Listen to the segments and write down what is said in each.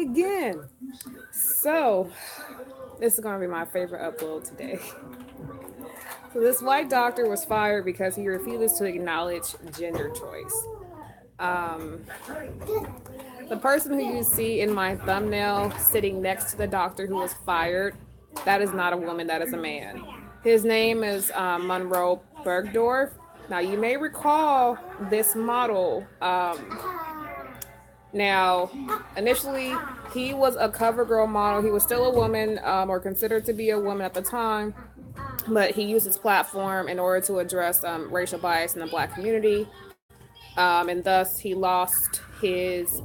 again. So, this is going to be my favorite upload today. So, this white doctor was fired because he refuses to acknowledge gender choice. Um, the person who you see in my thumbnail sitting next to the doctor who was fired, that is not a woman, that is a man. His name is Monroe Bergdorf. Now, you may recall this model. Now, initially, he was a CoverGirl model. He was still a woman, or considered to be a woman at the time, but he used his platform in order to address racial bias in the black community, and thus he lost his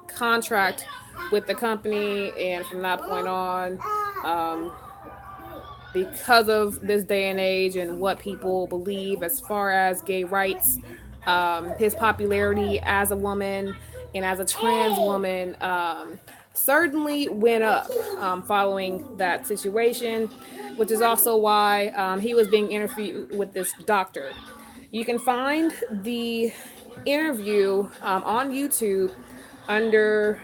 contract with the company. And from that point on, because of this day and age and what people believe as far as gay rights, his popularity as a woman and as a trans woman certainly went up following that situation, which is also why he was being interviewed with this doctor. You can find the interview on YouTube under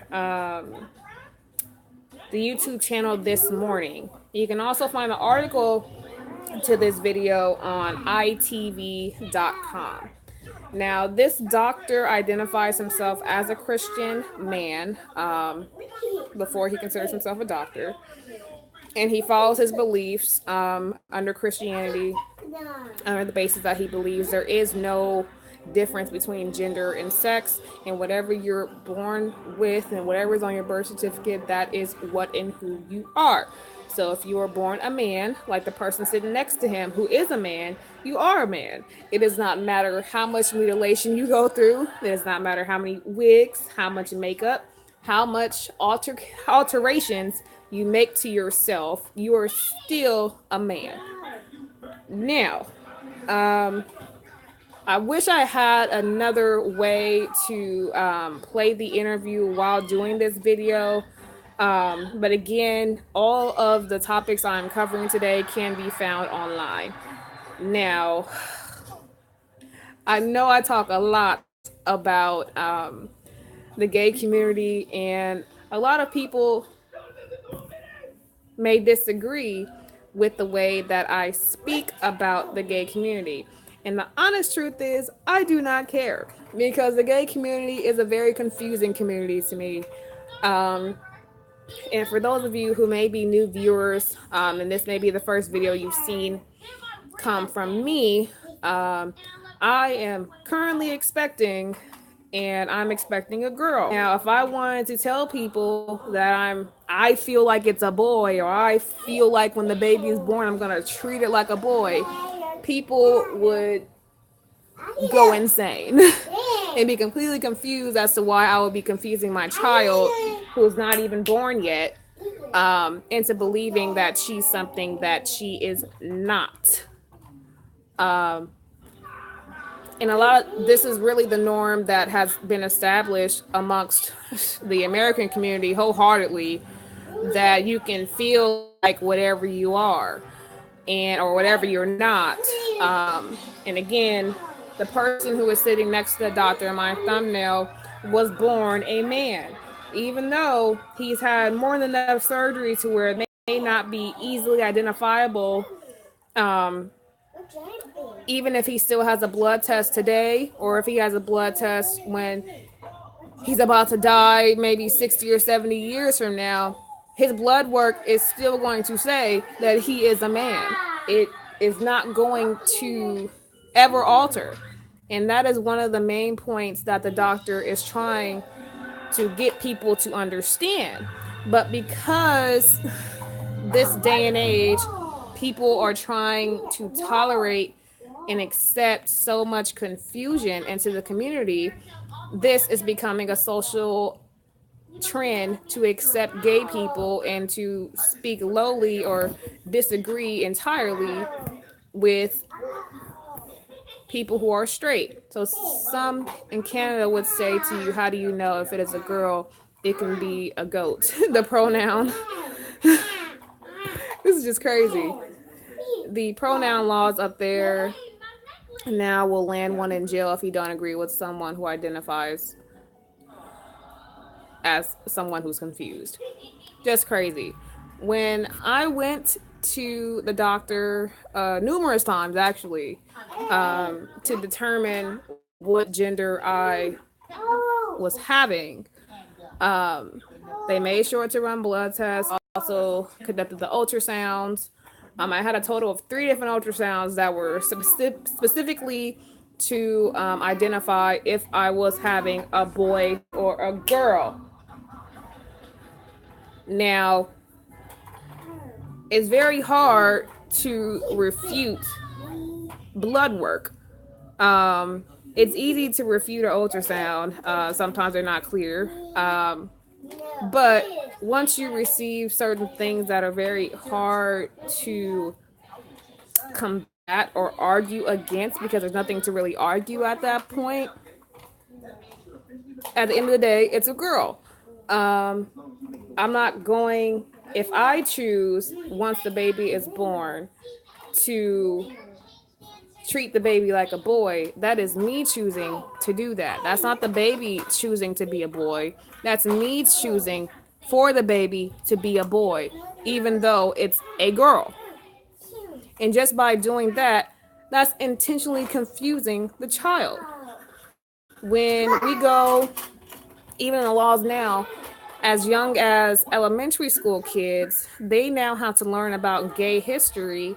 the YouTube channel This Morning. You can also find the article to this video on itv.com. Now, this doctor identifies himself as a Christian man before he considers himself a doctor. And he follows his beliefs under Christianity, under the basis that he believes there is no difference between gender and sex, and whatever you're born with and whatever is on your birth certificate, that is what and who you are. So if you are born a man, like the person sitting next to him who is a man, you are a man. It does not matter how much mutilation you go through. It does not matter how many wigs, how much makeup, how much alterations you make to yourself. You are still a man. Now, I wish I had another way to play the interview while doing this video. But again, all of the topics I'm covering today can be found online. Now, I know I talk a lot about the gay community, and a lot of people may disagree with the way that I speak about the gay community. And the honest truth is, I do not care, because the gay community is a very confusing community to me. And for those of you who may be new viewers, and this may be the first video you've seen come from me, I am currently expecting, and I'm expecting a girl. Now, if I wanted to tell people that I feel like it's a boy, or I feel like when the baby is born, I'm gonna treat it like a boy, people would go insane and be completely confused as to why I would be confusing my child, who is not even born yet, into believing that she's something that she is not. And this is really the norm that has been established amongst the American community wholeheartedly, that you can feel like whatever you are or whatever you're not. And again, the person who is sitting next to the doctor in my thumbnail was born a man, even though he's had more than enough surgery to where it may not be easily identifiable. Even if he still has a blood test today, or if he has a blood test when he's about to die, maybe 60 or 70 years from now, his blood work is still going to say that he is a man. It is not going to ever alter. And that is one of the main points that the doctor is trying to get people to understand. But because this day and age, people are trying to tolerate and accept so much confusion into the community, this is becoming a social trend to accept gay people and to speak lowly or disagree entirely with people who are straight. So some in Canada would say to you, how do you know if it is a girl? It can be a goat. The pronoun. This is just crazy. The pronoun laws up there now will land one in jail if you don't agree with someone who identifies as someone who's confused. Just crazy. When I went to the doctor numerous times, actually, to determine what gender I was having, um, they made sure to run blood tests, also conducted the ultrasounds. I had a total of three different ultrasounds that were specifically to identify if I was having a boy or a girl. Now, it's very hard to refute blood work. It's easy to refute an ultrasound. Sometimes they're not clear. But once you receive certain things that are very hard to combat or argue against, because there's nothing to really argue at that point, at the end of the day, it's a girl. I'm not going, if I choose, once the baby is born, to treat the baby like a boy, that is me choosing to do that. That's not the baby choosing to be a boy. That's me choosing for the baby to be a boy, even though it's a girl. And just by doing that, that's intentionally confusing the child. When we go, even in the laws now, as young as elementary school kids, they now have to learn about gay history.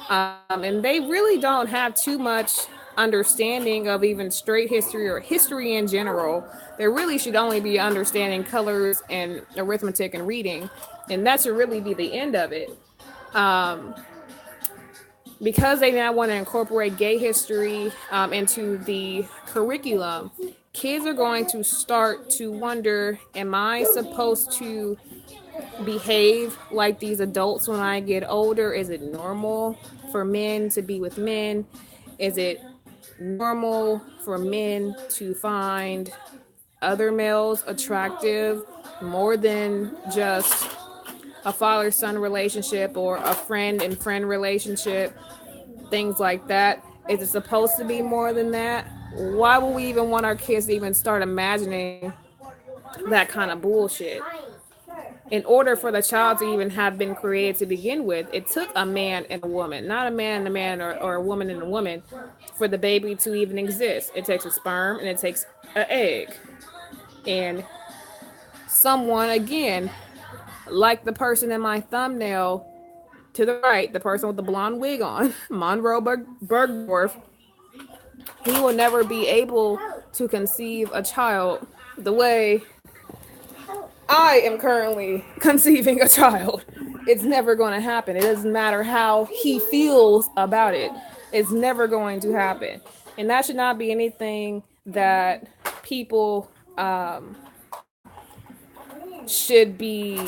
And they really don't have too much understanding of even straight history or history in general. There really should only be understanding colors and arithmetic and reading. And that should really be the end of it. Because they now want to incorporate gay history into the curriculum, kids are going to start to wonder, am I supposed to behave like these adults when I get older? Is it normal for men to be with men? Is it normal for men to find other males attractive more than just a father-son relationship or a friend and friend relationship? Things like that. Is it supposed to be more than that? Why would we even want our kids to even start imagining that kind of bullshit? In order for the child to even have been created to begin with, it took a man and a woman, not a man and a man, or a woman and a woman, for the baby to even exist. It takes a sperm and it takes an egg. And someone, again, like the person in my thumbnail to the right, the person with the blonde wig on, Monroe Bergdorf, he will never be able to conceive a child the way I am currently conceiving a child. It's never going to happen. It doesn't matter how he feels about it. It's never going to happen. And that should not be anything that people should be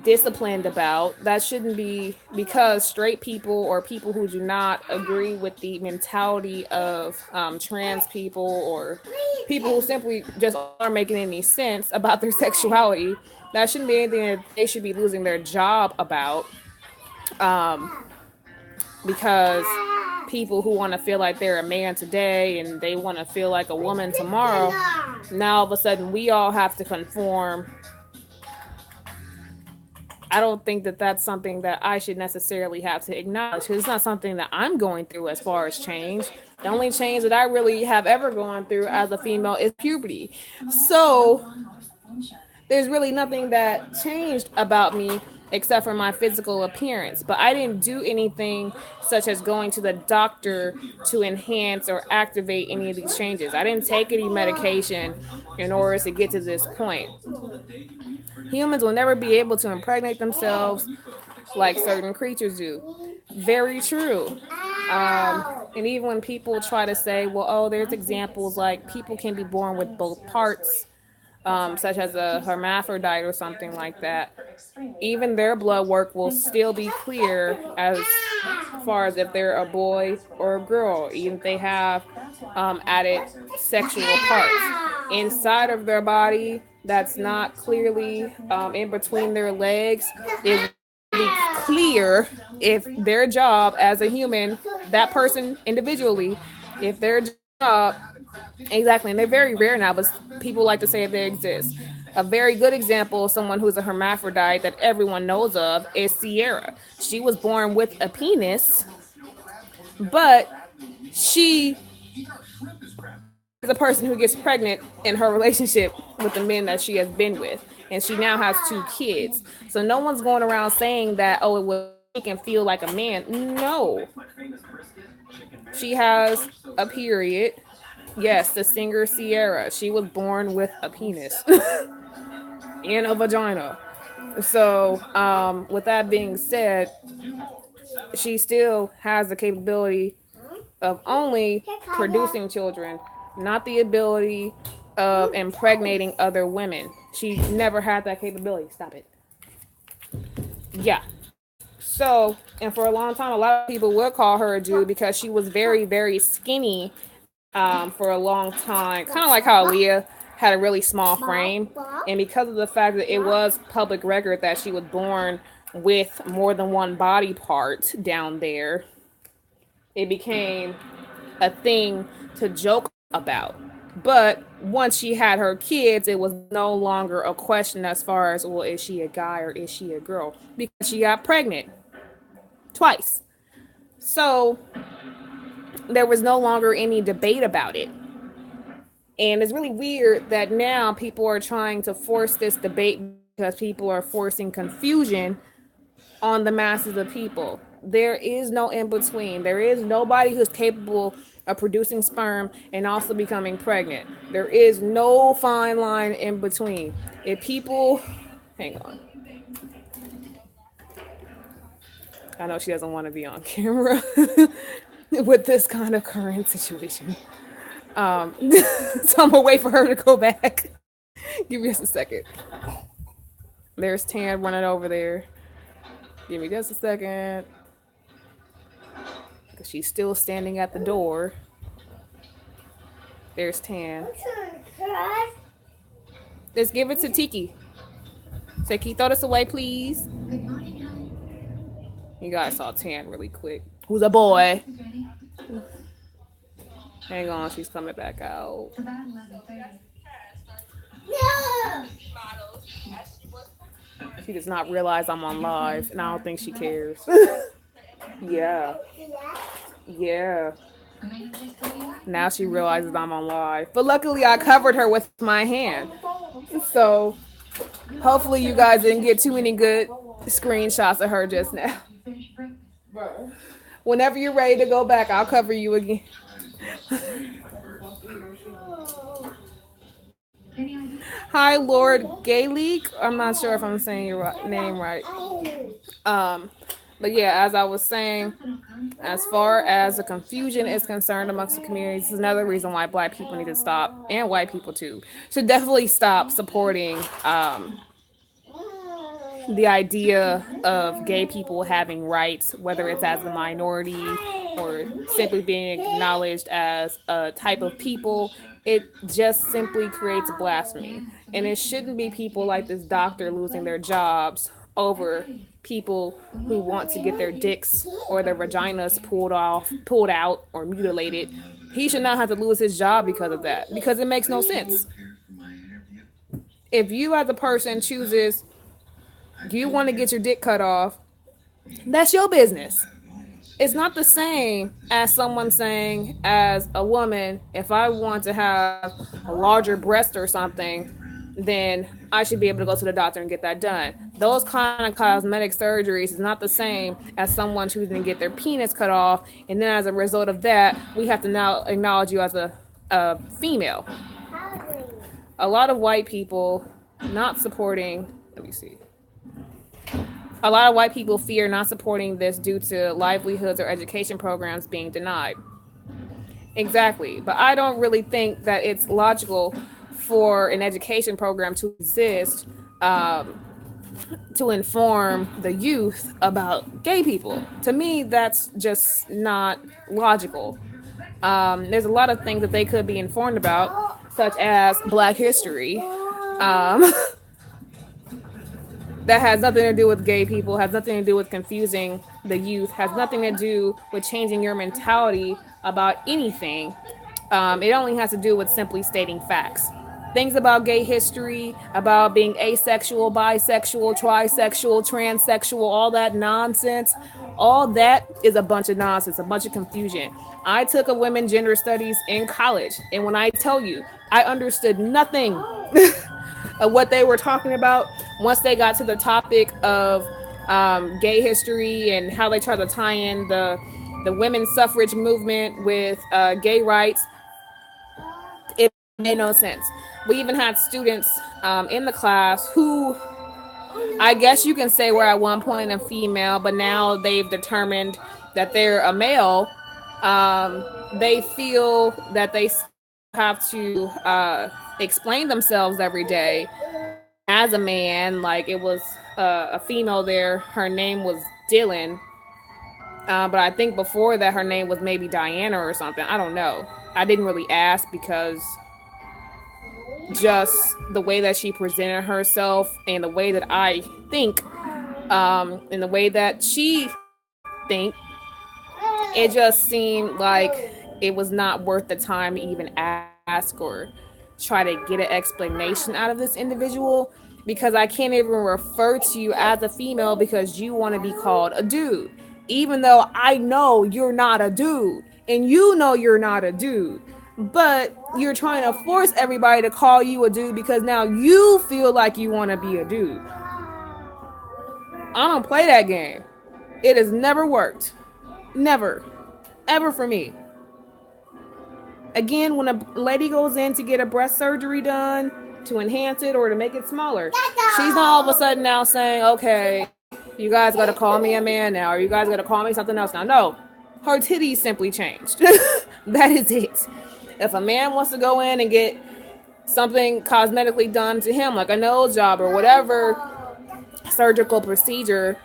disciplined about. That shouldn't be because straight people or people who do not agree with the mentality of trans people or people who simply just aren't making any sense about their sexuality. That shouldn't be anything that they should be losing their job about, because people who want to feel like they're a man today and they want to feel like a woman tomorrow, now all of a sudden we all have to conform. I don't think that that's something that I should necessarily have to acknowledge, because it's not something that I'm going through as far as change. The only change that I really have ever gone through as a female is puberty. So there's really nothing that changed about me except for my physical appearance. But I didn't do anything such as going to the doctor to enhance or activate any of these changes. I didn't take any medication in order to get to this point. Humans will never be able to impregnate themselves like certain creatures do. Very true. And even when people try to say, well, oh, there's examples like people can be born with both parts, such as a hermaphrodite or something like that, even their blood work will still be clear as far as if they're a boy or a girl, even if they have added sexual parts inside of their body that's not clearly in between their legs. It will be clear if their job as a human, that person individually, if their job, exactly, and they're very rare now, but people like to say if they exist. A very good example of someone who's a hermaphrodite that everyone knows of is Sierra. She was born with a penis, but she is a person who gets pregnant in her relationship with the men that she has been with. And she now has 2 kids. So no one's going around saying that, oh, it will make him feel like a man. No. She has a period. Yes, the singer Sierra. She was born with a penis and a vagina. So, with that being said, she still has the capability of only producing children, not the ability of impregnating other women. She never had that capability. Stop it. Yeah. So, and for a long time, a lot of people would call her a Jew because she was very, very skinny for a long time. Kind of like how Aaliyah had a really small frame. And because of the fact that it was public record that she was born with more than one body part down there, it became a thing to joke about. But once she had her kids, it was no longer a question as far as, well, is she a guy or is she a girl? Because she got pregnant twice. So there was no longer any debate about it. And it's really weird that now people are trying to force this debate because people are forcing confusion on the masses of people. There is no in between. There is nobody who's capable of producing sperm and also becoming pregnant. There is no fine line in between. If people, hang on. I know she doesn't want to be on camera with this kind of current situation. So I'm gonna wait for her to go back. Give me just a second. There's Tan running over there. Give me just a second. Because she's still standing at the door. There's Tan. Let's give it to Tiki. Say, can you throw this away, please? You guys saw Tan really quick. Who's a boy? Hang on, she's coming back out. She does not realize I'm on live, and I don't think she cares. Yeah. Yeah. Now she realizes I'm on live. But luckily, I covered her with my hand. So, hopefully you guys didn't get too many good screenshots of her just now. Whenever you're ready to go back, I'll cover you again. Hi, Lord Gaelic. I'm not sure if I'm saying your name right. But yeah, as I was saying, as far as the confusion is concerned amongst the community, this is another reason why Black people need to stop, and white people too, should definitely stop supporting the idea of gay people having rights, whether it's as a minority or simply being acknowledged as a type of people. It just simply creates blasphemy. And it shouldn't be people like this doctor losing their jobs over people who want to get their dicks or their vaginas pulled out, or mutilated. He should not have to lose his job because of that, because it makes no sense. If you as a person chooses you want to get your dick cut off, that's your business. It's not the same as someone saying, as a woman, if I want to have a larger breast or something, then I should be able to go to the doctor and get that done. Those kind of cosmetic surgeries is not the same as someone choosing to get their penis cut off, and then as a result of that, we have to now acknowledge you as a female. A lot of white people not supporting, let me see. A lot of white people fear not supporting this due to livelihoods or education programs being denied. Exactly. But I don't really think that it's logical for an education program to exist to inform the youth about gay people. To me, that's just not logical. There's a lot of things that they could be informed about, such as Black history. That has nothing to do with gay people, has nothing to do with confusing the youth, has nothing to do with changing your mentality about anything. It only has to do with simply stating facts. things about gay history, about being asexual, bisexual, trisexual, transsexual, all that nonsense, all that is a bunch of nonsense, a bunch of confusion. I took a women gender studies in college, and when I tell you, I understood nothing of what they were talking about once they got to the topic of gay history and how they try to tie in the women's suffrage movement with gay rights. It made no sense. We even had students in the class who, I guess you can say, were at one point a female, but now they've determined that they're a male. They feel that they have to explain themselves every day as a man. Like it was a female there. Her name was Dylan. But I think before that her name was maybe Diana or something. I don't know. I didn't really ask because just the way that she presented herself and the way that I think and the way that she think, it just seemed like it was not worth the time to even ask or try to get an explanation out of this individual, because I can't even refer to you as a female because you want to be called a dude, even though I know you're not a dude and you know you're not a dude, but you're trying to force everybody to call you a dude because now you feel like you want to be a dude. I don't play that game. It has never worked. Never. Ever for me. Again, when a lady goes in to get a breast surgery done to enhance it or to make it smaller, she's not all of a sudden now saying, okay, you guys got to call me a man now, or you guys got to call me something else now. No, her titties simply changed. That is it. If a man wants to go in and get something cosmetically done to him, like a nose job or whatever surgical procedure,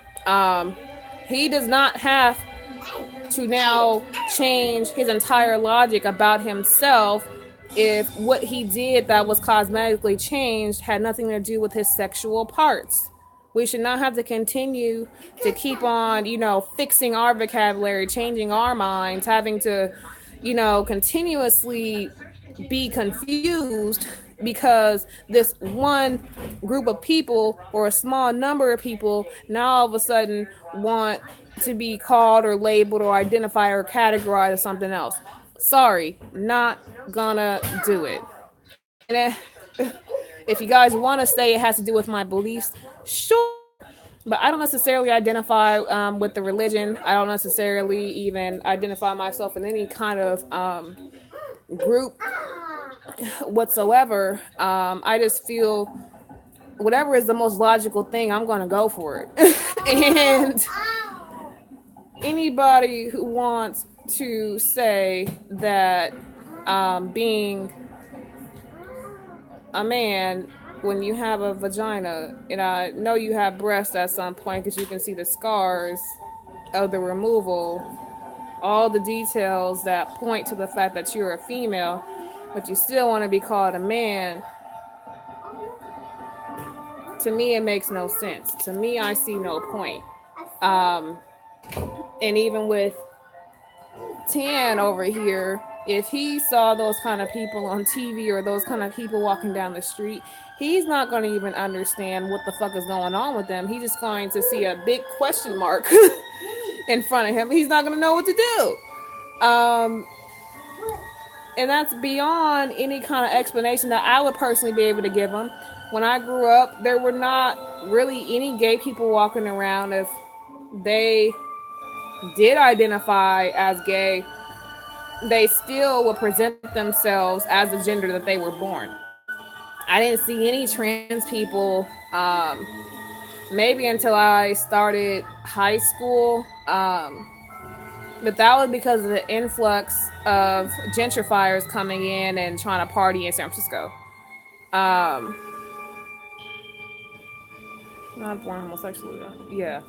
he does not have to now change his entire logic about himself if what he did that was cosmetically changed had nothing to do with his sexual parts. We should not have to continue to keep on, fixing our vocabulary, changing our minds, having to, continuously be confused because this one group of people or a small number of people now all of a sudden want to be called or labeled or identified or categorized as something else. Sorry, not gonna do it. And if you guys want to say it has to do with my beliefs, sure. But I don't necessarily identify with the religion. I don't necessarily even identify myself in any kind of group whatsoever. I just feel whatever is the most logical thing, I'm going to go for it. And anybody who wants to say that being a man when you have a vagina, and I know you have breasts at some point because you can see the scars of the removal, all the details that point to the fact that you're a female, but you still want to be called a man. To me, it makes no sense. To me, I see no point. And even with Tan over here, if he saw those kind of people on TV or those kind of people walking down the street, he's not going to even understand what the fuck is going on with them. He's just going to see a big question mark in front of him. He's not going to know what to do. And that's beyond any kind of explanation that I would personally be able to give him. When I grew up, there were not really any gay people walking around. If they did identify as gay, they still would present themselves as the gender that they were born. I didn't see any trans people maybe until I started high school. But that was because of the influx of gentrifiers coming in and trying to party in San Francisco. Not born homosexual. Yeah.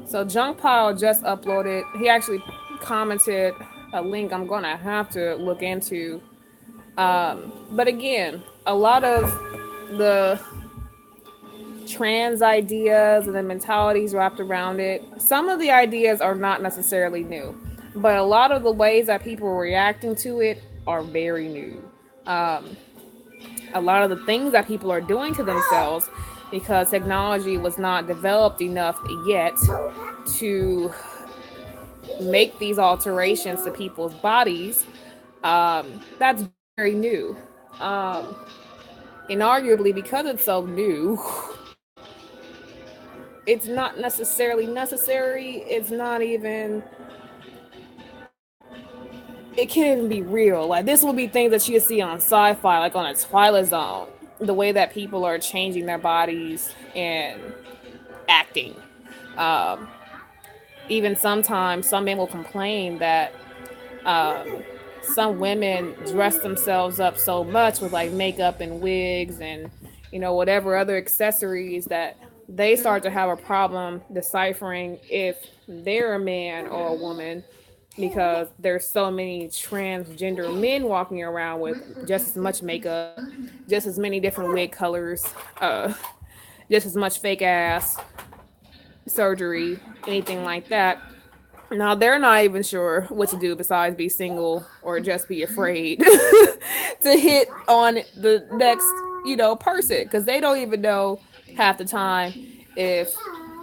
So Junk Pile just uploaded. He actually commented a link I'm gonna have to look into. But again, a lot of the trans ideas and the mentalities wrapped around it, some of the ideas are not necessarily new, but a lot of the ways that people are reacting to it are very new. a lot of the things that people are doing to themselves because technology was not developed enough yet to make these alterations to people's bodies. That's very new. Um, and arguably, because it's so new, it's not necessarily necessary. It's not even, it can't even be real. Like, this will be things that you see on sci-fi, like on a Twilight Zone. The way that people are changing their bodies and acting. Um, Even sometimes, some men will complain that um, some women dress themselves up so much with like makeup and wigs and whatever other accessories that they start to have a problem deciphering if they're a man or a woman because there's so many transgender men walking around with just as much makeup, just as many different wig colors, uh, just as much fake ass surgery, anything like that. Now they're not even sure what to do besides be single or just be afraid to hit on the next, person because they don't even know half the time if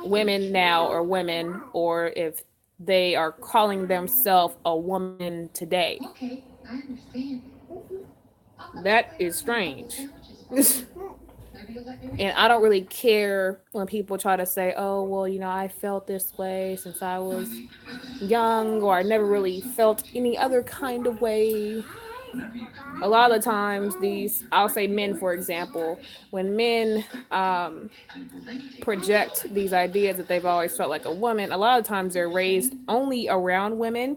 women now are women or if they are calling themselves a woman today. That is strange. And I don't really care when people try to say, oh, well, I felt this way since I was young, or I never really felt any other kind of way. A lot of the times, I'll say men, for example, when men project these ideas that they've always felt like a woman, a lot of times they're raised only around women.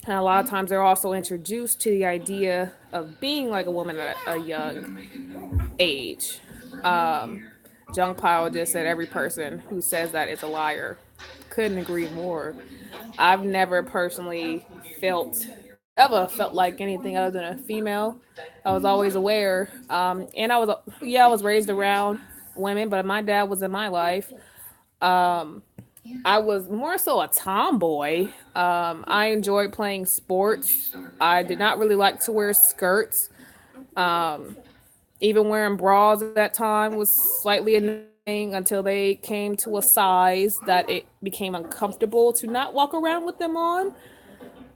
And a lot of times they're also introduced to the idea of being like a woman at a young age. Jung Pao just said every person who says that is a liar. Couldn't agree more. I've never personally ever felt like anything other than a female. I was always aware. And I was raised around women, but my dad was in my life. I was more so a tomboy. I enjoyed playing sports. I did not really like to wear skirts. Even wearing bras at that time was slightly annoying until they came to a size that it became uncomfortable to not walk around with them on.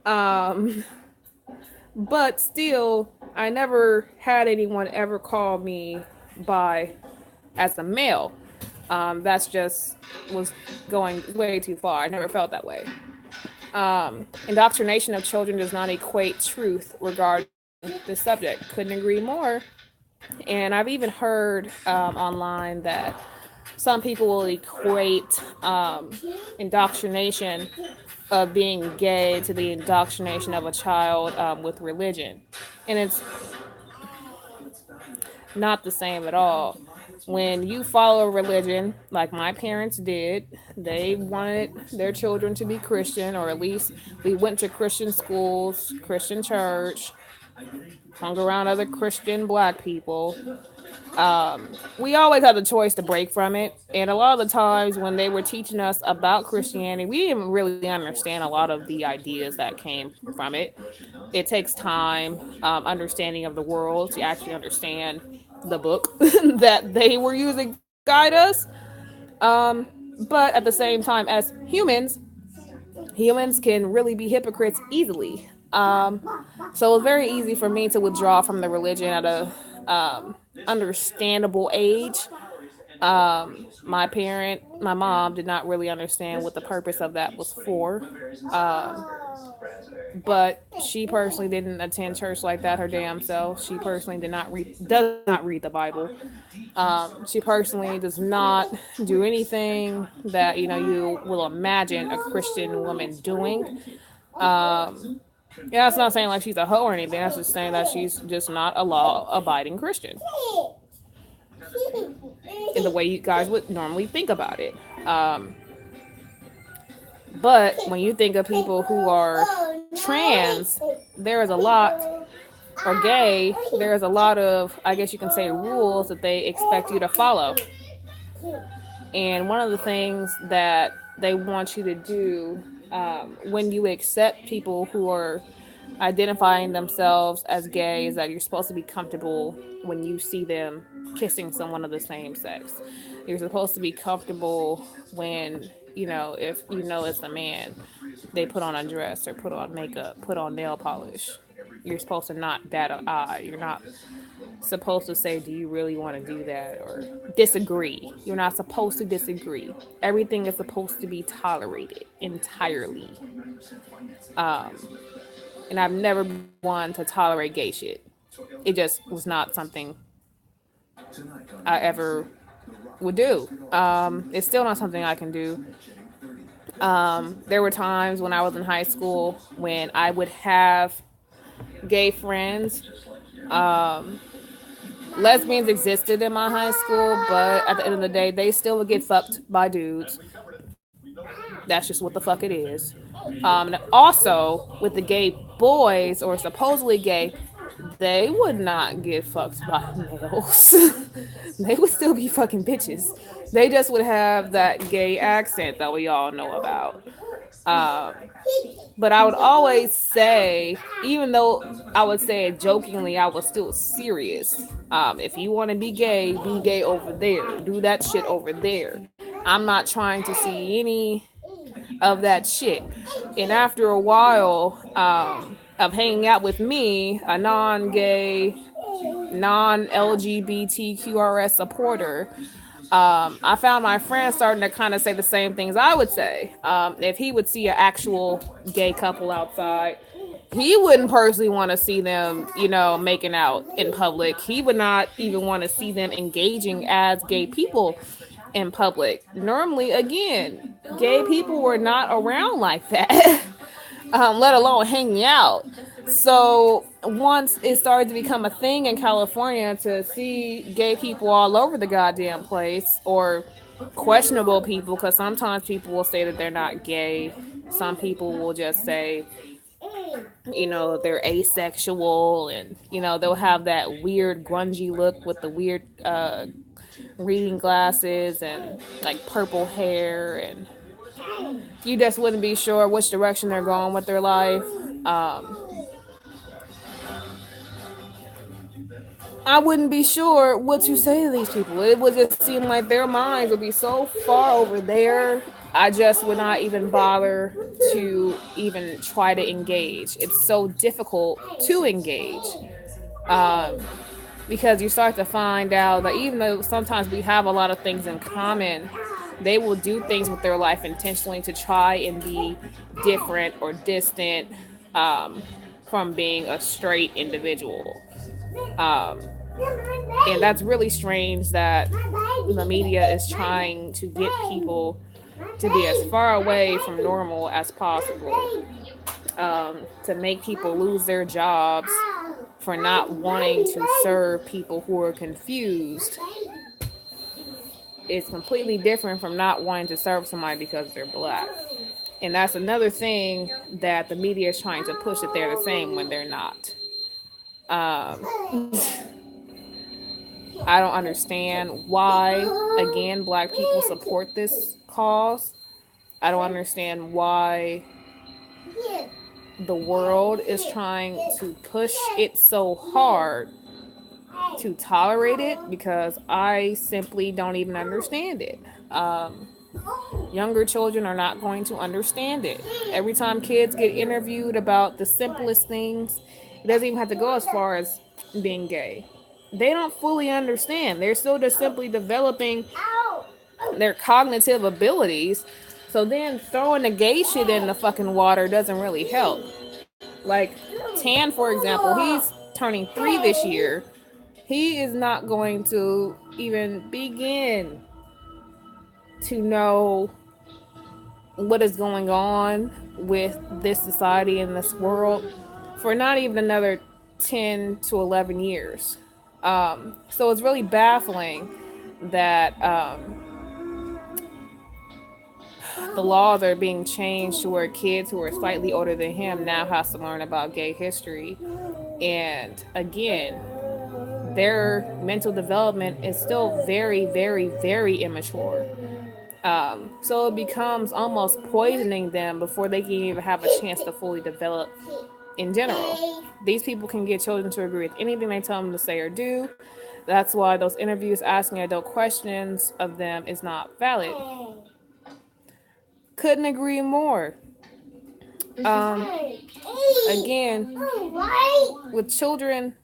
Um, but still, I never had anyone ever call me by as a male. That's just was going way too far. I never felt that way. Indoctrination of children does not equate truth regarding the subject. Couldn't agree more. And I've even heard online that some people will equate indoctrination of being gay to the indoctrination of a child with religion. And it's not the same at all. When you follow religion, like my parents did, they wanted their children to be Christian, or at least we went to Christian schools, Christian church, hung around other Christian black people. We always had the choice to break from it. And a lot of the times when they were teaching us about Christianity, we didn't really understand a lot of the ideas that came from it. It takes time, understanding of the world to actually understand the book that they were using to guide us. But at the same time, as humans can really be hypocrites easily. So it was very easy for me to withdraw from the religion at a understandable age. My mom did not really understand what the purpose of that was for. But she personally didn't attend church like that her damn self. She personally does not read the Bible. She personally does not do anything that you will imagine a Christian woman doing. Yeah, that's not saying like she's a hoe or anything. That's just saying that she's just not a law-abiding Christian in the way you guys would normally think about it. But when you think of people who are trans, there is a lot, or gay, there is a lot of, I guess you can say, rules that they expect you to follow. And one of the things that they want you to do when you accept people who are identifying themselves as gay is that you're supposed to be comfortable when you see them kissing someone of the same sex. You're supposed to be comfortable when, if you know it's a man, they put on a dress or put on makeup, put on nail polish. You're supposed to not bat an eye. You're not supposed to say, do you really want to do that? Or disagree. You're not supposed to disagree. Everything is supposed to be tolerated entirely. And I've never been one to tolerate gay shit. It just was not something I ever would do. It's still not something I can do. There were times when I was in high school when I would have gay friends. Lesbians existed in my high school, but at the end of the day, they still would get fucked by dudes. That's just what the fuck it is. Also, with the gay boys, or supposedly gay, they would not get fucked by males. They would still be fucking bitches. They just would have that gay accent that we all know about. But I would always say, even though I would say it jokingly, I was still serious. If you want to be gay over there. Do that shit over there. I'm not trying to see any of that shit. And after a while of hanging out with me, a non-gay, non-LGBTQRS supporter, I found my friends starting to kind of say the same things I would say. If he would see an actual gay couple outside, he wouldn't personally want to see them, making out in public. He would not even want to see them engaging as gay people in public. Normally, again, gay people were not around like that, let alone hanging out. So once it started to become a thing in California to see gay people all over the goddamn place, or questionable people, because sometimes people will say that they're not gay. Some people will just say, they're asexual, and, they'll have that weird grungy look with the weird reading glasses and like purple hair, and you just wouldn't be sure which direction they're going with their life. I wouldn't be sure what to say to these people. It would just seem like their minds would be so far over there. I just would not even bother to even try to engage. It's so difficult to engage. Because you start to find out that even though sometimes we have a lot of things in common, they will do things with their life intentionally to try and be different or distant from being a straight individual. And that's really strange that the media is trying to get people to be as far away from normal as possible, to make people lose their jobs for not wanting to serve people who are confused. It's completely different from not wanting to serve somebody because they're black. And that's another thing that the media is trying to push, that they're the same when they're not. I don't understand why, again, black people support this cause. I don't understand why the world is trying to push it so hard to tolerate it, because I simply don't even understand it. Younger children are not going to understand it. Every time kids get interviewed about the simplest things, it doesn't even have to go as far as being gay. They don't fully understand. They're still just simply developing their cognitive abilities. So then throwing the gay shit in the fucking water doesn't really help. Like Tan, for example, he's turning 3 this year. He is not going to even begin to know what is going on with this society and this world for not even another 10 to 11 years. So it's really baffling that the laws are being changed to where kids who are slightly older than him now have to learn about gay history. And again, their mental development is still very, very, very immature. So it becomes almost poisoning them before they can even have a chance to fully develop in general. These people can get children to agree with anything they tell them to say or do. That's why those interviews asking adult questions of them is not valid. Couldn't agree more. Again, with children,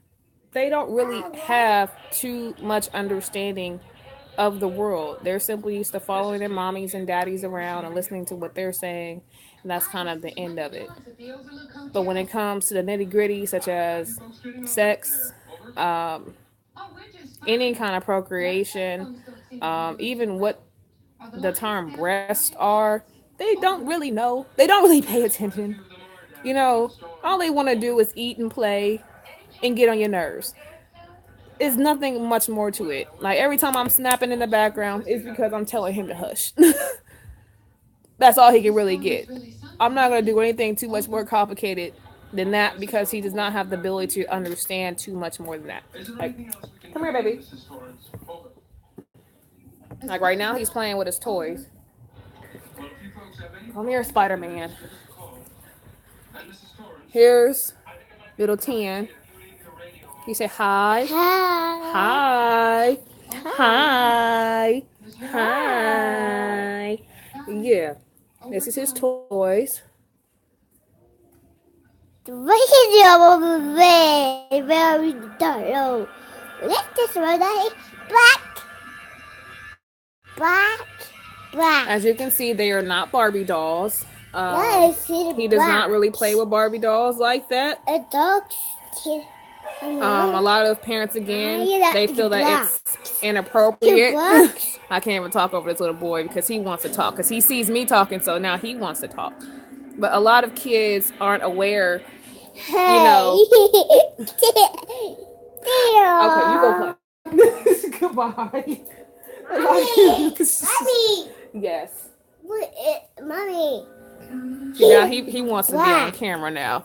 they don't really have too much understanding of the world. They're simply used to following their mommies and daddies around and listening to what they're saying, and that's kind of the end of it. But when it comes to the nitty gritty, such as sex, any kind of procreation, even what the term breast are, they don't really know. They don't really pay attention. You know, all they want to do is eat and play and get on your nerves. There's nothing much more to it. Like every time I'm snapping in the background, it's because I'm telling him to hush. That's all he can really get. I'm not going to do anything too much more complicated than that because he does not have the ability to understand too much more than that. Like, come here, baby. Like right now, he's playing with his toys. Come here, Spider-Man. Here's little 10. You say hi. Hi. Hi. Hi. Yeah. This is his toys. As you can see, they are not Barbie dolls. He does not really play with Barbie dolls like that. A lot of parents, again, they feel that it's inappropriate. I can't even talk over this little boy because he wants to talk. Because he sees me talking, so now he wants to talk. But a lot of kids aren't aware, you know. Okay, you go play. Goodbye. Mommy. Yes. Mommy. Now he wants to be on camera now.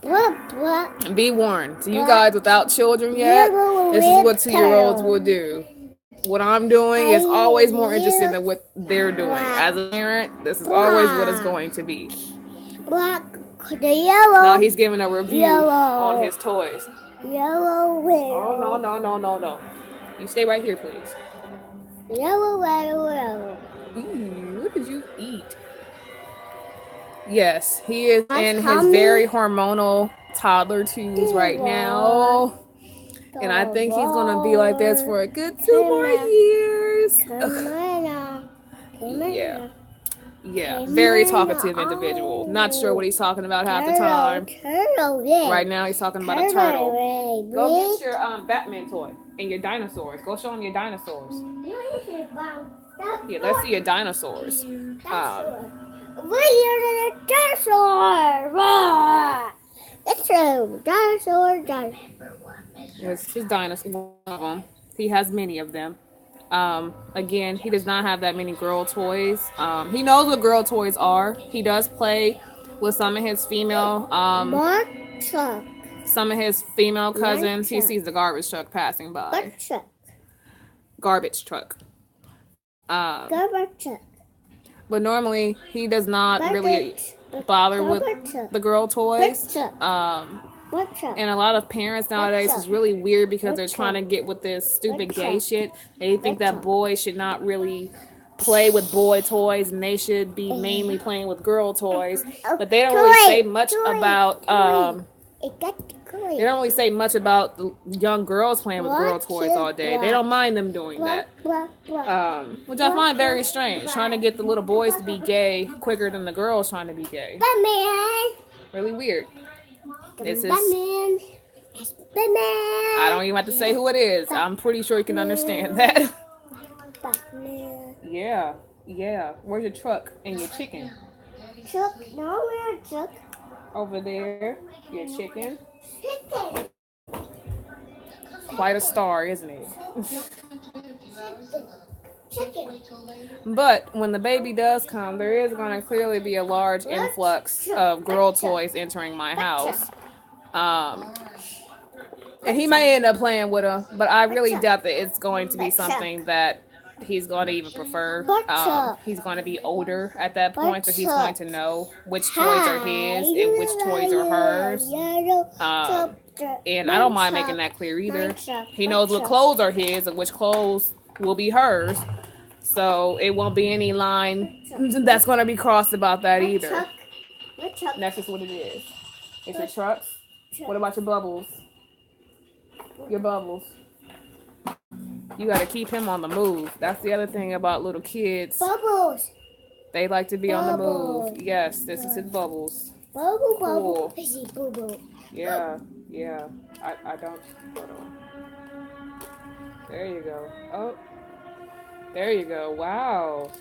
Be warned. To you guys without children yet, this is what 2-year-olds will do. What I'm doing is always more interesting than what they're doing. As a parent, this is always what it's going to be. Now he's giving a review on his toys. Oh, no. You stay right here, please. Ooh, what did you eat? Yes, he is in his very hormonal toddler twos right now. And I think he's going to be like this for a good 2 more years. Yeah, very talkative individual. Not sure what he's talking about half the time. Right now he's talking about a turtle. Go get your Batman toy and your dinosaurs. Go show him your dinosaurs. Yeah, let's see your dinosaurs. Where's the dinosaur? It's true. Dinosaur. It's his dinosaur. One of them. He has many of them. Again, he does not have that many girl toys. He knows what girl toys are. He does play with some of his female some of his female cousins. He sees the garbage truck passing by. Garbage truck. Garbage truck. But normally he does not really bother with the girl toys. And a lot of parents nowadays is really weird because they're trying to get with this stupid gay shit. They think that boys should not really play with boy toys and they should be mainly playing with girl toys. But they don't really say much about they don't really say much about the young girls playing with girl toys all day. They don't mind them doing that. Which I find very strange. Trying to get the little boys to be gay quicker than the girls trying to be gay. Really weird. This is Batman. I don't even have to say who it is. I'm pretty sure you can understand that. Batman. Yeah. Where's your truck and your chicken? Truck? No, where's truck? Over there. Your chicken. Quite a star, isn't it? Chicken. But when the baby does come, there is going to clearly be a large influx of girl toys entering my house. And he may end up playing with them, but I really doubt that it's going to be something that he's going to even prefer. Butcher. He's going to be older at that point, so he's Butcher. going to know which toys are his and which toys are hers. And I don't mind making that clear either. He knows what clothes are his and which clothes will be hers. So it won't be any line that's going to be crossed about that either. And that's just what it is. It's your trucks. What about your bubbles? Your bubbles. You got to keep him on the move. That's the other thing about little kids. Bubbles. They like to be on the move. Yes, this is his bubbles. Bubble, Cool. bubble. Yeah, yeah. I don't. Hold on. There you go. Oh. There you go. Wow.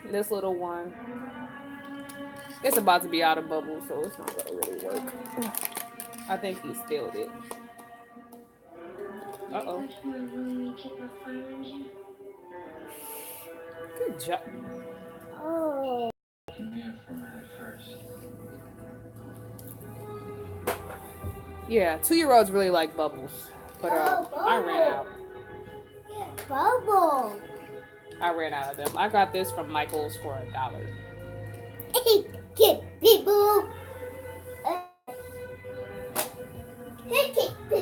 This little one. It's about to be out of bubbles, so it's not going to really work. I think he spilled it. Uh-oh. Good job. Oh. Yeah, 2-year-olds really like bubbles. But I ran out. Bubble. I ran out of them. I got this from Michael's for $1. People.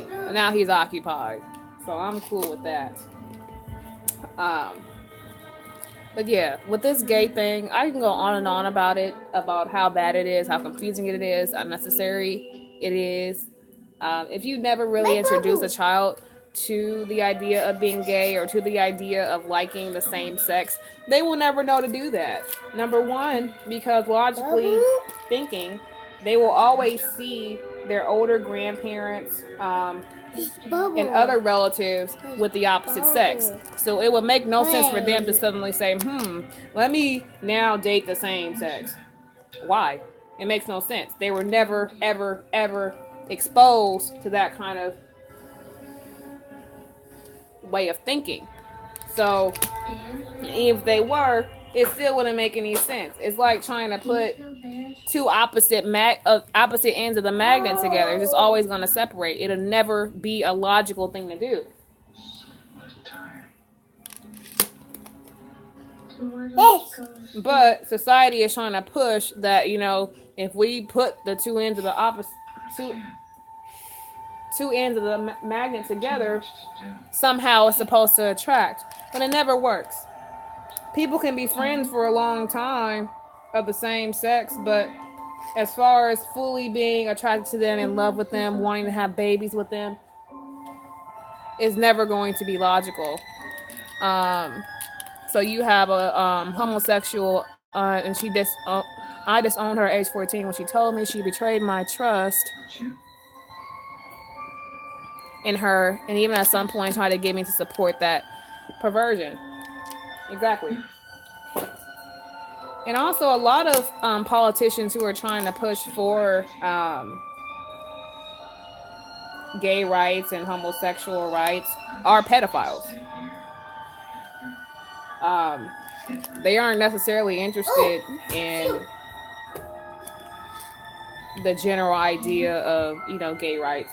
And now he's occupied. So I'm cool with that. But yeah, with this gay thing, I can go on and on about it, about how bad it is, how confusing it is, unnecessary it is. If you never really introduce a child to the idea of being gay or to the idea of liking the same sex, they will never know to do that. Number one, because logically thinking, they will always see their older grandparents and other relatives with the opposite sex. So it would make no sense for them to suddenly say, let me now date the same sex. Why? It makes no sense. They were never, ever, ever exposed to that kind of way of thinking. So if they were, it still wouldn't make any sense. It's like trying to put two opposite ends of the magnet together. It's just always going to separate. It'll never be a logical thing to do. But society is trying to push that, if we put the two ends of the two ends of the magnet together, somehow it's supposed to attract. But it never works. People can be friends for a long time of the same sex, but as far as fully being attracted to them, in love with them, wanting to have babies with them, is never going to be logical. So you have a homosexual, and I disowned her at age 14 when she told me she betrayed my trust in her, and even at some point tried to get me to support that perversion. Exactly. And also a lot of politicians who are trying to push for gay rights and homosexual rights are pedophiles. They aren't necessarily interested in the general idea of, gay rights.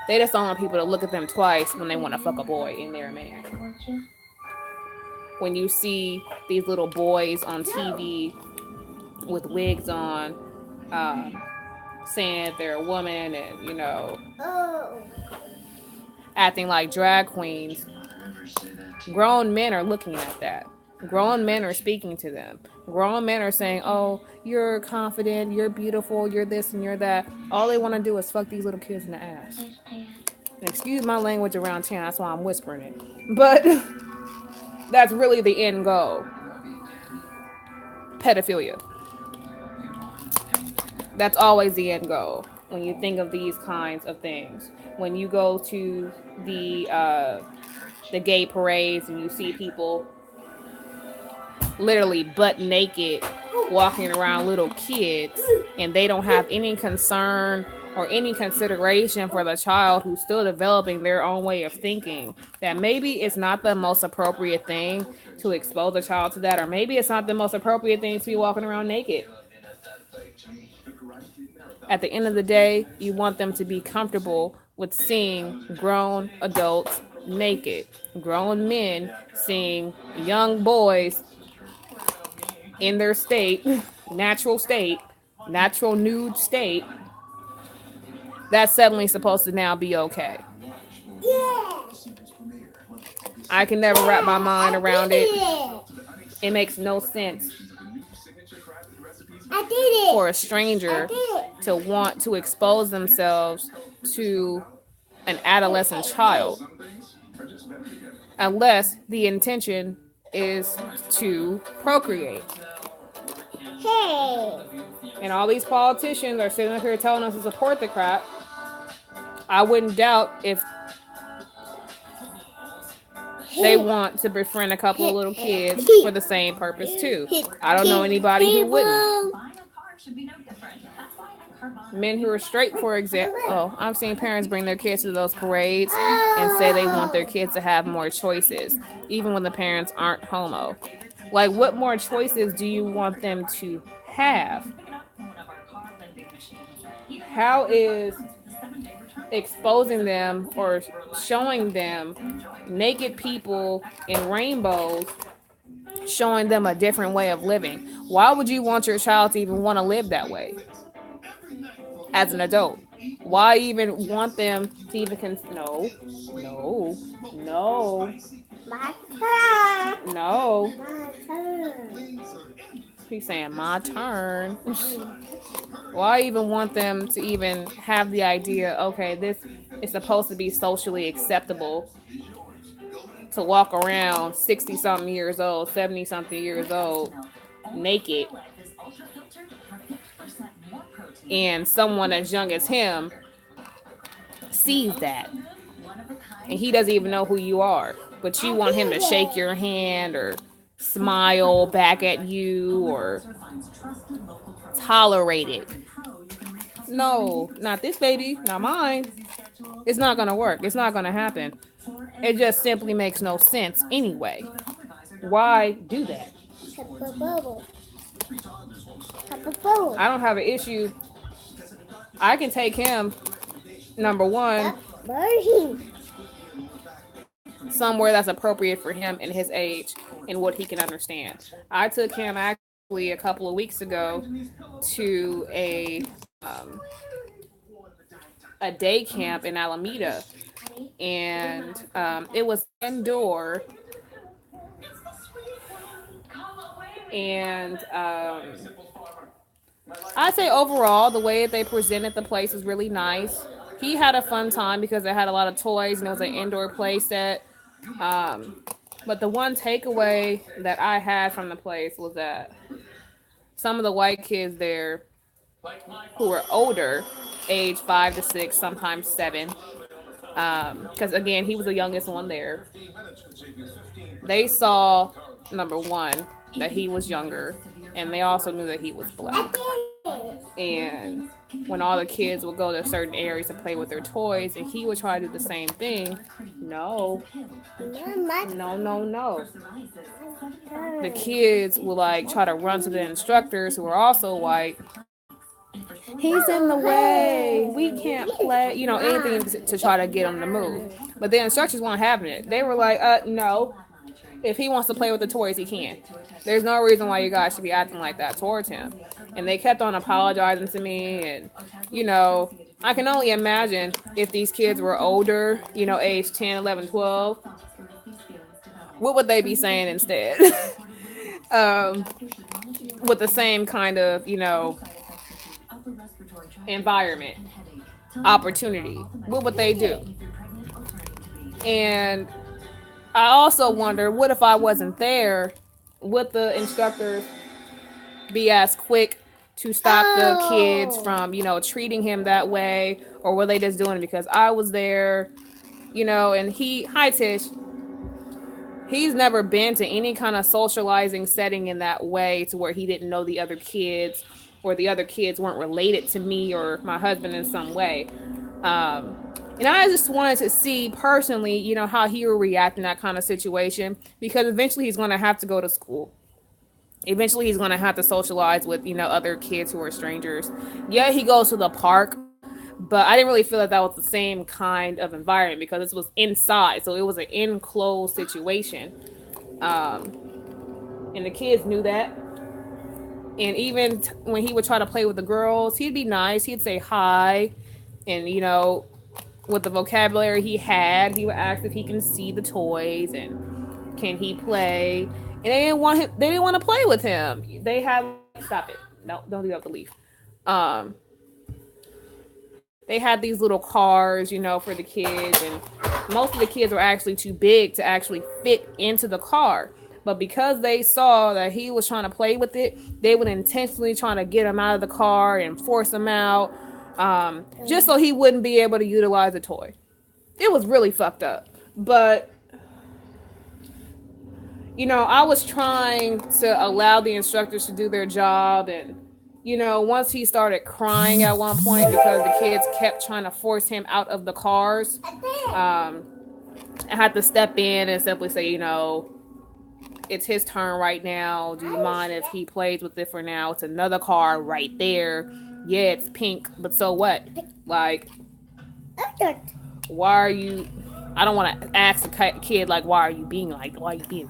They just don't want people to look at them twice when they want to fuck a boy and they're a man. When you see these little boys on TV with wigs on, saying they're a woman and, acting like drag queens, grown men are looking at that. Grown men are speaking to them. Grown men are saying, oh, you're confident, you're beautiful, you're this and you're that. All they want to do is fuck these little kids in the ass. And excuse my language around town, that's why I'm whispering it. But that's really the end goal. Pedophilia. That's always the end goal when you think of these kinds of things. When you go to the gay parades and you see people literally butt naked walking around little kids, and they don't have any concern or any consideration for the child who's still developing their own way of thinking, that maybe it's not the most appropriate thing to expose a child to that, or maybe it's not the most appropriate thing to be walking around naked. At the end of the day, you want them to be comfortable with seeing grown adults naked, grown men seeing young boys in their state, natural nude state, that's suddenly supposed to now be okay. Yeah. I can never wrap my mind I around did it. it. It makes no sense I did it. for a I stranger did it. to want to expose themselves to an adolescent child unless the intention is to procreate. Hey. And all these politicians are sitting up here telling us to support the crap. I wouldn't doubt if they want to befriend a couple of little kids for the same purpose too. I don't know anybody who wouldn't. Men who are straight, for example. Oh, I've seen parents bring their kids to those parades and say they want their kids to have more choices, even when the parents aren't homo. Like, what more choices do you want them to have? How is exposing them or showing them naked people in rainbows, showing them a different way of living? Why would you want your child to even want to live that way as an adult? Why even want them to even no. My turn. No. My turn. He's saying my turn. Why even want them to even have the idea, okay, this is supposed to be socially acceptable to walk around 60 something years old, 70 something years old, naked, and someone as young as him sees that, and he doesn't even know who you are, but you want him to shake your hand or smile back at you or tolerate it. No, not this baby, not mine. It's not gonna work. It's not gonna happen. It just simply makes no sense anyway. Why do that? Papa bubble. Papa bubble. I don't have an issue. I can take him, number one, Birdie. somewhere that's appropriate for him and his age and what he can understand. I took him actually a couple of weeks ago to a day camp in Alameda, and it was indoor, and I'd say overall the way that they presented the place was really nice. He had a fun time because it had a lot of toys and it was an indoor play set. But the one takeaway that I had from the place was that some of the white kids there who were older, age 5 to 6, sometimes 7, because again, he was the youngest one there. They saw, number one, that he was younger, and they also knew that he was black. And when all the kids would go to certain areas to play with their toys, and he would try to do the same thing, no. The kids would like try to run to the instructors who were also white. He's in the way. We can't play. You know, anything to try to get him to move. But the instructors weren't having it. They were like, no. If he wants to play with the toys, he can. There's no reason why you guys should be acting like that towards him. And they kept on apologizing to me. And, you know, I can only imagine if these kids were older, you know, age 10, 11, 12, what would they be saying instead? With the same kind of, you know, environment, opportunity. What would they do? And I also wonder, what if I wasn't there? Would the instructors be as quick to stop the kids from, you know, treating him that way? Or were they just doing it because I was there? You know, and hi Tish, he's never been to any kind of socializing setting in that way to where he didn't know the other kids or the other kids weren't related to me or my husband in some way. And I just wanted to see personally, you know, how he would react in that kind of situation, because eventually he's going to have to go to school. Eventually he's going to have to socialize with, you know, other kids who are strangers. Yeah, he goes to the park, But I didn't really feel that was the same kind of environment because this was inside, so it was an enclosed situation. And the kids knew that. And even when he would try to play with the girls, he'd be nice. He'd say hi, and with the vocabulary he had, he would ask if he can see the toys and can he play. And they didn't want him. They didn't want to play with him. They had stop it. No, don't do that. To leave. They had these little cars, for the kids, and most of the kids were actually too big to actually fit into the car. But because they saw that he was trying to play with it, they would intentionally try to get him out of the car and force him out, just so he wouldn't be able to utilize the toy. It was really fucked up. But, I was trying to allow the instructors to do their job. And, once he started crying at one point because the kids kept trying to force him out of the cars, I had to step in and simply say, it's his turn right now. Do you mind if he plays with it for now? It's another car right there. Yeah, it's pink, but so what? Like, why are you... I don't want to ask the kid, like, why are you being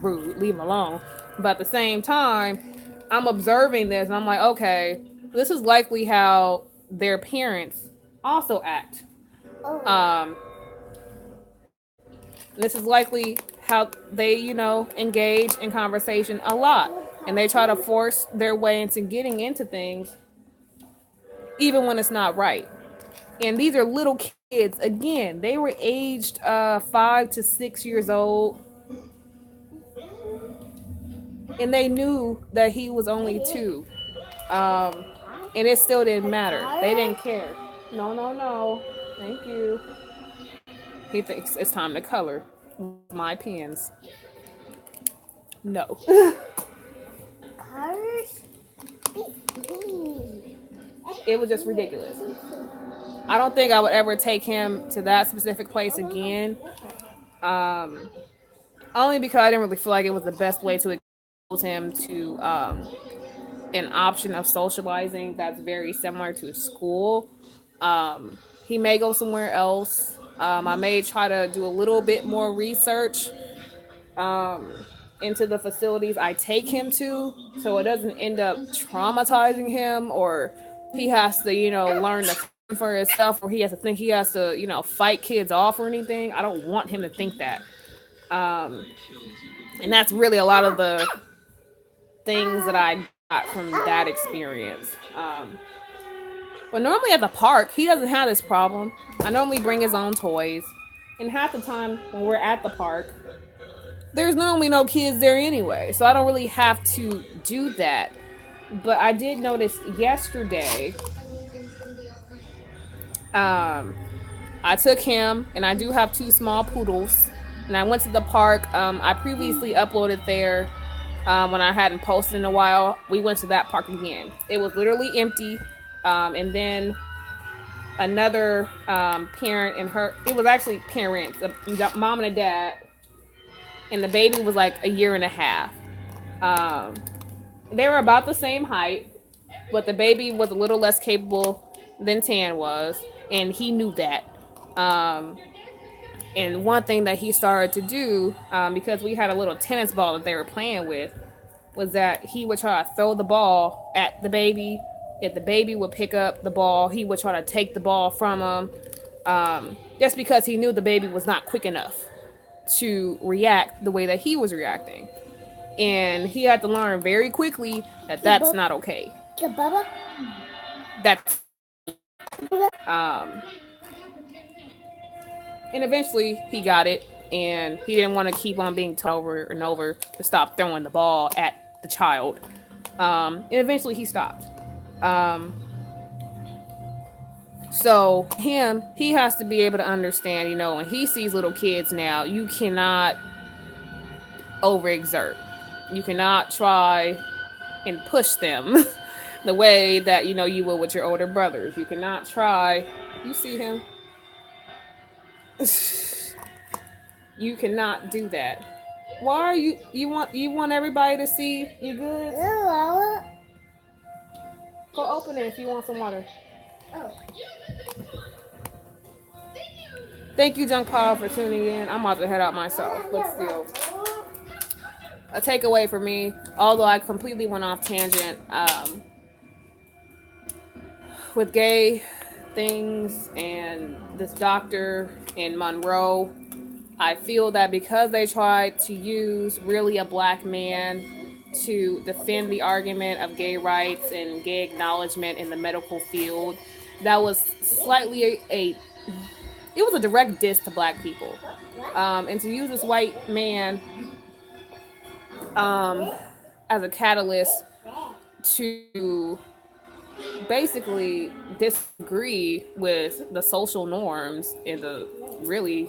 rude? Leave him alone. But at the same time, I'm observing this, and I'm like, okay, this is likely how their parents also act. This is likely how they, engage in conversation a lot. And they try to force their way into getting into things, even when it's not right. And these are little kids. Again, they were aged 5 to 6 years old. And they knew that he was only 2. And it still didn't matter. They didn't care. No. Thank you. He thinks it's time to color my pens. No. It was just ridiculous. I don't think I would ever take him to that specific place again. Only because I didn't really feel like it was the best way to expose him to an option of socializing that's very similar to school. He may go somewhere else. I may try to do a little bit more research into the facilities I take him to, so it doesn't end up traumatizing him, or he has to, learn to fend for himself, or he has to think he has to, fight kids off or anything. I don't want him to think that. And that's really a lot of the things that I got from that experience. But normally at the park, he doesn't have this problem. I normally bring his own toys. And half the time when we're at the park, there's normally no kids there anyway. So I don't really have to do that. But I did notice yesterday, I took him, and I do have 2 small poodles. And I went to the park. I previously uploaded there when I hadn't posted in a while. We went to that park again. It was literally empty. And then another parent and it was actually parents, a mom and a dad, and the baby was like 1.5 years. They were about the same height, but the baby was a little less capable than Tan was, and he knew that. And one thing that he started to do, because we had a little tennis ball that they were playing with, was that he would try to throw the ball at the baby. If the baby would pick up the ball, he would try to take the ball from him, just because he knew the baby was not quick enough to react the way that he was reacting. And he had to learn very quickly that that's not okay. That's and eventually he got it, and he didn't want to keep on being told over and over to stop throwing the ball at the child. And eventually he stopped. So he has to be able to understand, when he sees little kids now, you cannot overexert. You cannot try and push them the way that, you would with your older brothers. You cannot try. You see him? You cannot do that. Why are you want everybody to see you good? Go open it if you want some water. Oh. Thank you, Junk Pile, for tuning in. I'm about to head out myself, but still. A takeaway for me, although I completely went off tangent with gay things and this doctor in Monroe, I feel that because they tried to use really a black man to defend the argument of gay rights and gay acknowledgement in the medical field, that was slightly it was a direct diss to black people. And to use this white man as a catalyst to basically disagree with the social norms and the really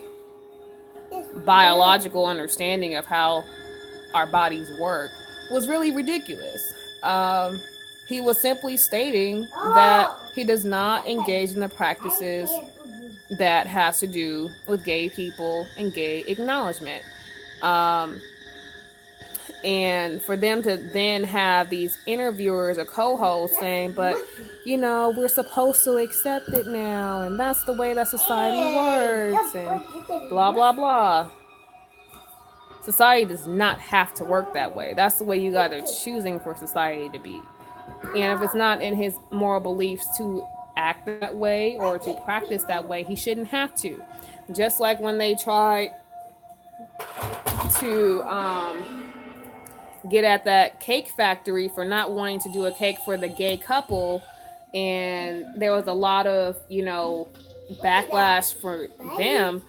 biological understanding of how our bodies work was really ridiculous. He was simply stating that he does not engage in the practices that has to do with gay people and gay acknowledgement. And for them to then have these interviewers or co-hosts saying, but, you know, we're supposed to accept it now, and that's the way that society works, and blah, blah, blah. Society does not have to work that way. That's the way you guys are choosing for society to be. And if it's not in his moral beliefs to act that way or to practice that way, he shouldn't have to. Just like when they tried to get at that cake factory for not wanting to do a cake for the gay couple, and there was a lot of, you know, backlash for them.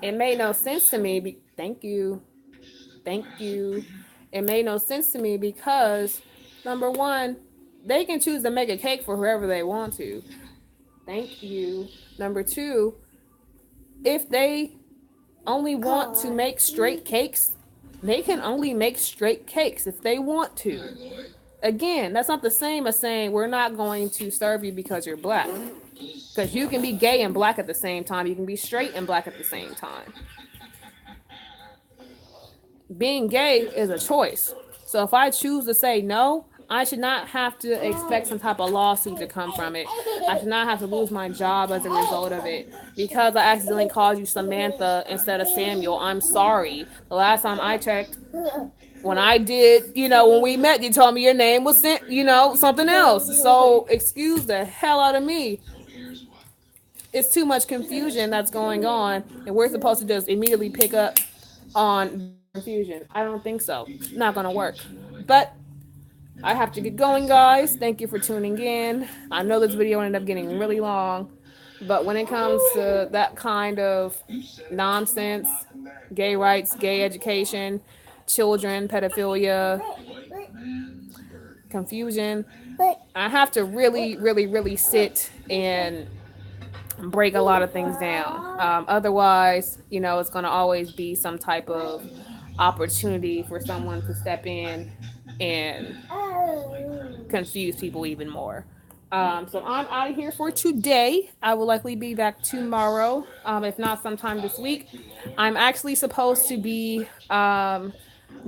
It made no sense to me. Thank you. It made no sense to me because, number one, they can choose to make a cake for whoever they want to. Thank you. Number two, if they only want to make straight cakes, they can only make straight cakes if they want to. Again, that's not the same as saying we're not going to serve you because you're black. Because you can be gay and black at the same time. You can be straight and black at the same time. Being gay is a choice. So if I choose to say no, I should not have to expect some type of lawsuit to come from it. I should not have to lose my job as a result of it. Because I accidentally called you Samantha instead of Samuel, I'm sorry. The last time I checked, when I did, you know, when we met, you told me your name was, you know, something else. So excuse the hell out of me. It's too much confusion that's going on, and we're supposed to just immediately pick up on confusion. I don't think so. Not going to work. But I have to get going, guys. Thank you for tuning in. I know this video ended up getting really long, but when it comes to that kind of nonsense, gay rights, gay education, children, pedophilia, confusion, I have to really sit and break a lot of things down. Otherwise, you know, it's going to always be some type of opportunity for someone to step in and confuse people even more. So I'm out of here for today. I will likely be back tomorrow, if not sometime this week. I'm actually supposed to be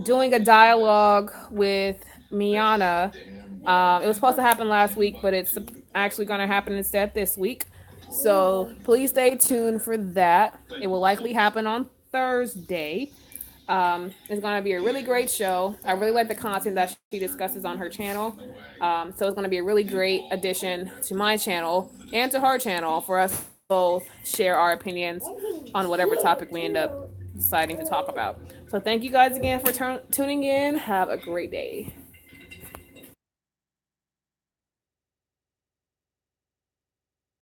doing a dialogue with Miana. It was supposed to happen last week, but it's actually going to happen instead this week. So please stay tuned for that. It will likely happen on Thursday. It's going to be a really great show. I really like the content that she discusses on her channel. So it's going to be a really great addition to my channel and to her channel for us both share our opinions on whatever topic we end up deciding to talk about. So thank you guys again for tuning in. Have a great day.